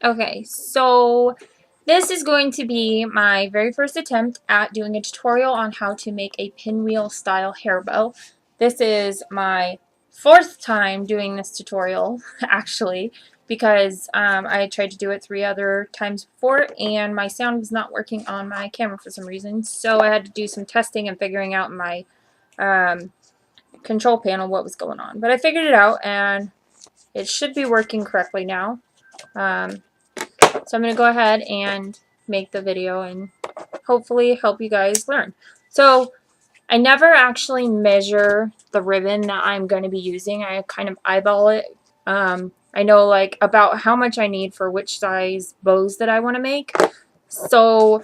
Okay, so this is going to be my very first attempt at doing a tutorial on how to make a pinwheel style hair bow. This is my fourth time doing this tutorial, actually, because I tried to do it 3 other times before and my sound was not working on my camera for some reason, so I had to do some testing and figuring out my control panel what was going on. But I figured it out and it should be working correctly now. So I'm going to go ahead and make the video and hopefully help you guys learn. So I never actually measure the ribbon that I'm going to be using. I kind of eyeball it. I know like about how much I need for which size bows that I want to make. So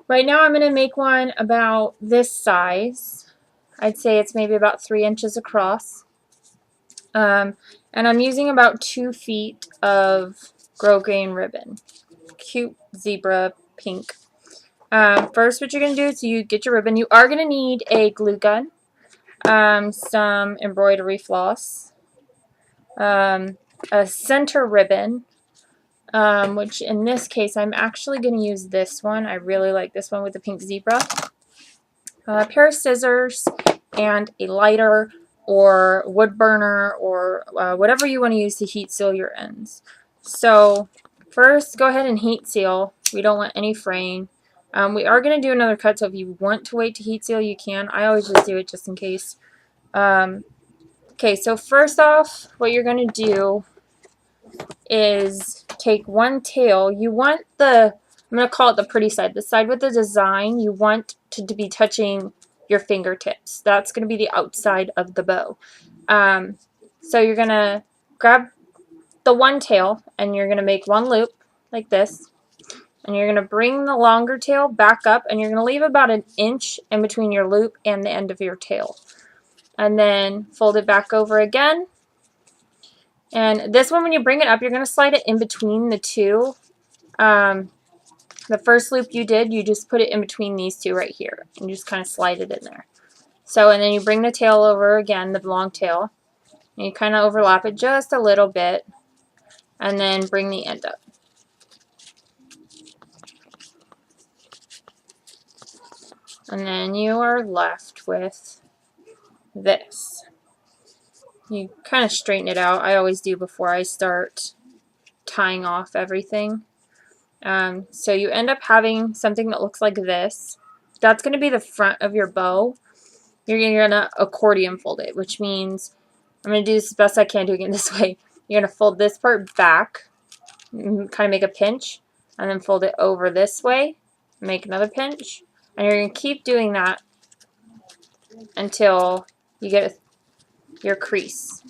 right now I'm going to make one about this size. I'd say it's maybe about 3 inches across. And I'm using about 2 feet of grosgrain ribbon. Cute zebra pink. First, what you're going to do is you get your ribbon. You are going to need a glue gun, some embroidery floss, a center ribbon, which in this case I'm actually going to use this one. I really like this one with the pink zebra. A pair of scissors and a lighter or wood burner or whatever you want to use to heat seal your ends. So first, go ahead and heat seal. We don't want any fraying. We are going to do another cut, so if you want to wait to heat seal, you can. I always just do it just in case. Okay, so first off, what you're going to do is take one tail. You want the, I'm going to call it the pretty side, the side with the design, you want to be touching your fingertips. That's going to be the outside of the bow. So you're going to grab the one tail and you're going to make one loop like this. And you're going to bring the longer tail back up and you're going to leave about 1 inch in between your loop and the end of your tail. And then fold it back over again. And this one, when you bring it up, you're going to slide it in between the two. The first loop you did, you just put it in between these two right here. And you just kind of slide it in there. So, and then you bring the tail over again, the long tail. And you kind of overlap it just a little bit. And then bring the end up. And then you are left with this. You kind of straighten it out. I always do before I start tying off everything. So you end up having something that looks like this. That's going to be the front of your bow. You're going to accordion fold it, which means I'm going to do this as best I can doing it this way. You're going to fold this part back, kind of make a pinch, and then fold it over this way, make another pinch, and you're going to keep doing that until you get your crease.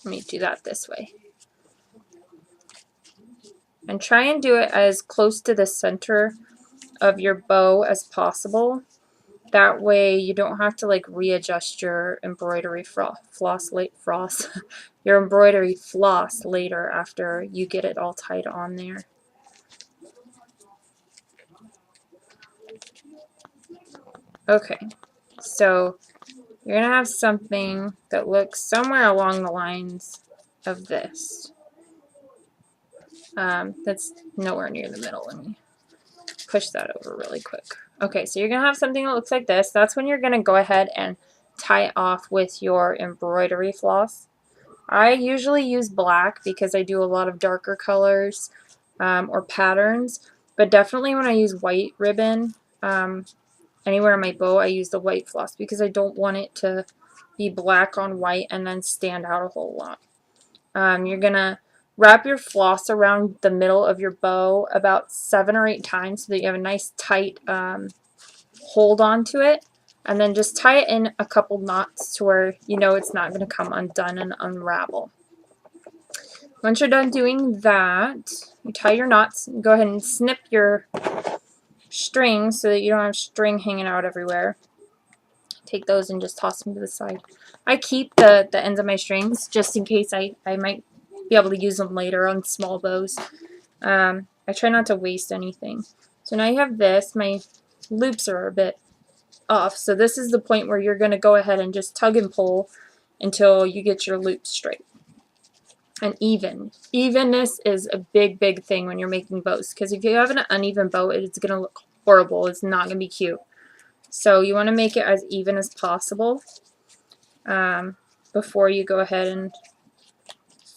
Let me do that this way. And try and do it as close to the center of your bow as possible. That way you don't have to like readjust your embroidery your embroidery floss later after you get it all tied on there. Okay, so you're going to have something that looks somewhere along the lines of this. That's nowhere near the middle. Let me push that over really quick. Okay, so you're going to have something that looks like this. That's when you're going to go ahead and tie it off with your embroidery floss. I usually use black because I do a lot of darker colors or patterns, but definitely when I use white ribbon, anywhere on my bow, I use the white floss because I don't want it to be black on white and then stand out a whole lot. You're going to wrap your floss around the middle of your bow about 7 or 8 times so that you have a nice tight hold onto it. And then just tie it in a couple knots to where you know it's not going to come undone and unravel. Once you're done doing that, you tie your knots. And go ahead and snip your string so that you don't have string hanging out everywhere. Take those and just toss them to the side. I keep the ends of my strings just in case I might be able to use them later on small bows. I try not to waste anything. So now you have this. My loops are a bit off, so this is the point where you're going to go ahead and just tug and pull until you get your loop straight. and even. Evenness is a big, big thing when you're making bows, because if you have an uneven bow, it's going to look horrible. It's not going to be cute. So you want to make it as even as possible before you go ahead and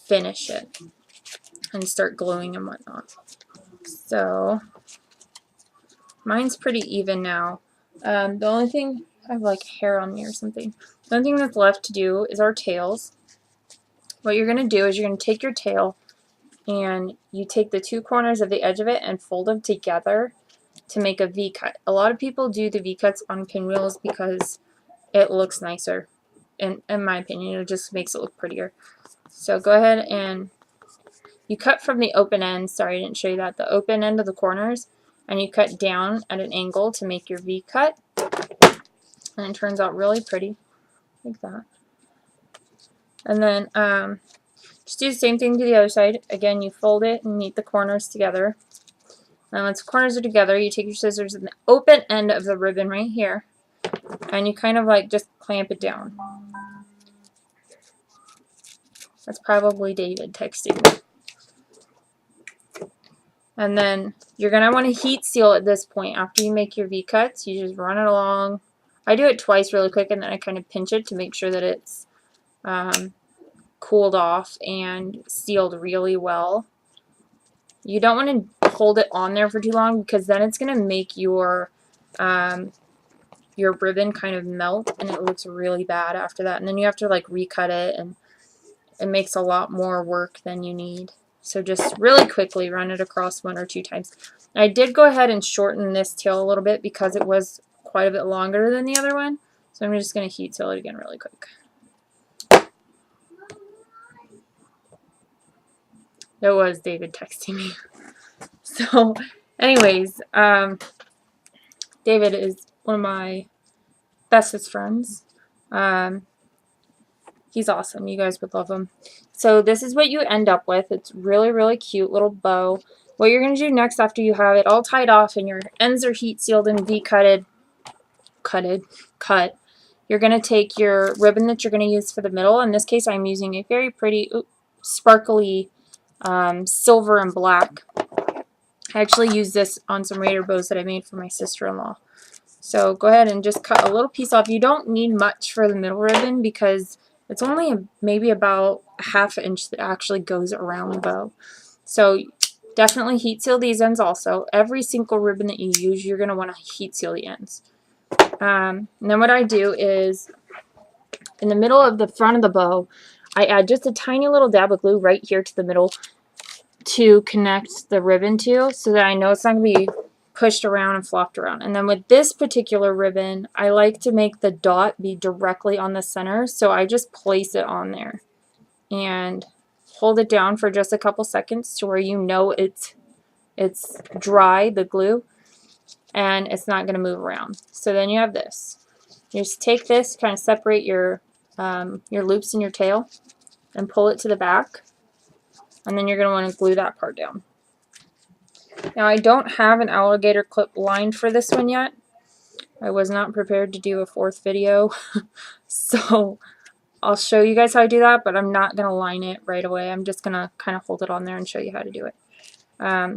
finish it and start gluing and whatnot. So mine's pretty even now. The only thing, I have like hair on me or something. The only thing that's left to do is our tails. What you're going to do is you're going to take your tail and you take the two corners of the edge of it and fold them together to make a V-cut. A lot of people do the V-cuts on pinwheels because it looks nicer. In my opinion, it just makes it look prettier. So go ahead and you cut from the open end. Sorry, I didn't show you that. The open end of the corners. And you cut down at an angle to make your V-cut. And it turns out really pretty. Like that. And then just do the same thing to the other side. Again, you fold it and meet the corners together. And once the corners are together, you take your scissors and the open end of the ribbon right here, and you kind of like just clamp it down. That's probably David texting me. And then you're going to want to heat seal at this point. After you make your V-cuts, you just run it along. I do it twice really quick, and then I kind of pinch it to make sure that it's cooled off and sealed really well. You don't want to hold it on there for too long, because then it's going to make your ribbon kind of melt, and it looks really bad after that. And then you have to like recut it, and it makes a lot more work than you need. So just really quickly run it across 1 or 2 times. I did go ahead and shorten this tail a little bit because it was quite a bit longer than the other one. So I'm just going to heat seal it again really quick. That was David texting me. So anyways, David is one of my bestest friends. He's awesome. You guys would love him. So this is what you end up with. It's really, really cute little bow. What you're going to do next after you have it all tied off and your ends are heat sealed and cut, you're going to take your ribbon that you're going to use for the middle. In this case, I'm using a very pretty, sparkly silver and black. I actually used this on some Raider bows that I made for my sister-in-law. So go ahead and just cut a little piece off. You don't need much for the middle ribbon because it's only maybe about a ½ inch that actually goes around the bow. So definitely heat seal these ends also. Every single ribbon that you use, you're going to want to heat seal the ends. And then what I do is, in the middle of the front of the bow, I add just a tiny little dab of glue right here to the middle to connect the ribbon to, so that I know it's not going to be pushed around and flopped around. And then with this particular ribbon, I like to make the dot be directly on the center, so I just place it on there and hold it down for just a couple seconds to where you know it's dry, the glue, and it's not going to move around. So then you have this. You just take this, kind of separate your loops in your tail and pull it to the back, and then you're going to want to glue that part down. Now, I don't have an alligator clip lined for this one yet. I was not prepared to do a 4th video, so I'll show you guys how I do that, but I'm not going to line it right away. I'm just going to kind of hold it on there and show you how to do it.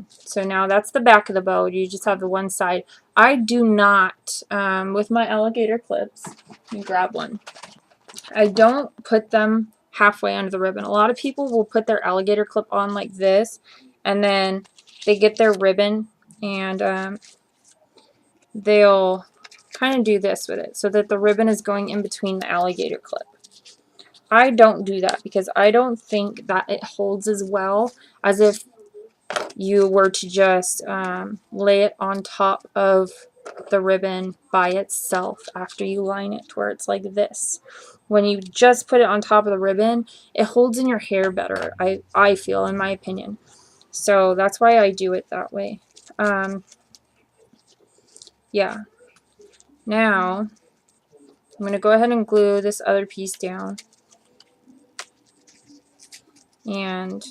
So now that's the back of the bow. You just have the one side. I do not, with my alligator clips, let me grab one. I don't put them halfway under the ribbon. A lot of people will put their alligator clip on like this, and then they get their ribbon and they'll kind of do this with it so that the ribbon is going in between the alligator clip. I don't do that because I don't think that it holds as well as if you were to just lay it on top of the ribbon by itself after you line it to where it's like this. When you just put it on top of the ribbon, it holds in your hair better, I feel, in my opinion. So that's why I do it that way. Yeah. Now, I'm going to go ahead and glue this other piece down. And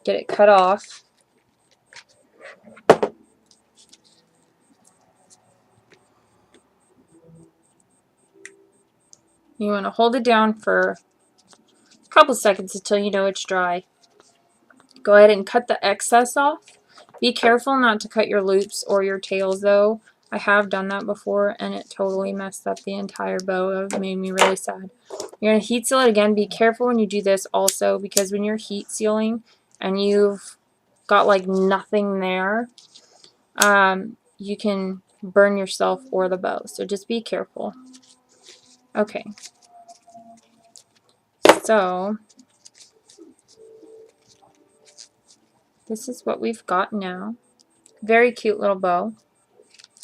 get it cut off. You want to hold it down for a couple seconds until you know it's dry. Go ahead and cut the excess off. Be careful not to cut your loops or your tails though. I have done that before and it totally messed up the entire bow. It made me really sad. You're going to heat seal it again. Be careful when you do this also, because when you're heat sealing and you've got like nothing there, you can burn yourself or the bow. So just be careful. Okay. So this is what we've got now. Very cute little bow.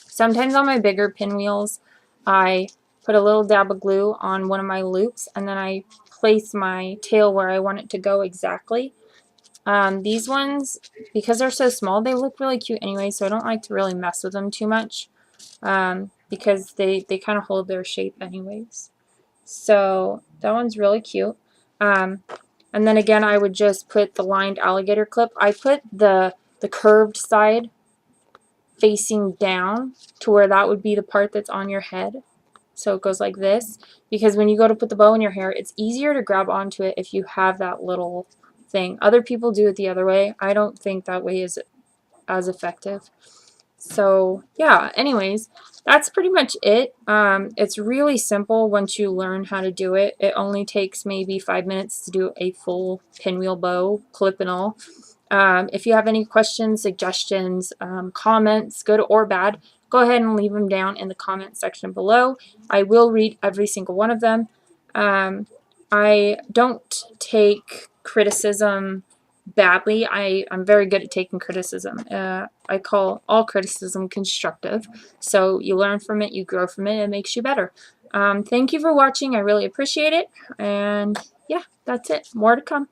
Sometimes on my bigger pinwheels, I put a little dab of glue on one of my loops and then I place my tail where I want it to go exactly. These ones, because they're so small, they look really cute anyway, so I don't like to really mess with them too much because they kind of hold their shape anyways. So that one's really cute. And then again, I would just put the lined alligator clip. I put the curved side facing down to where that would be the part that's on your head. So it goes like this, because when you go to put the bow in your hair, it's easier to grab onto it if you have that little thing. Other people do it the other way. I don't think that way is as effective. So yeah, anyways, that's pretty much it. It's really simple once you learn how to do it. It only takes maybe 5 minutes to do a full pinwheel bow, clip and all. If you have any questions, suggestions, comments, good or bad, go ahead and leave them down in the comment section below. I will read every single one of them. I don't take criticism badly. I'm very good at taking criticism. I call all criticism constructive. So you learn from it, you grow from it, it makes you better. Thank you for watching. I really appreciate it. And yeah, that's it. More to come.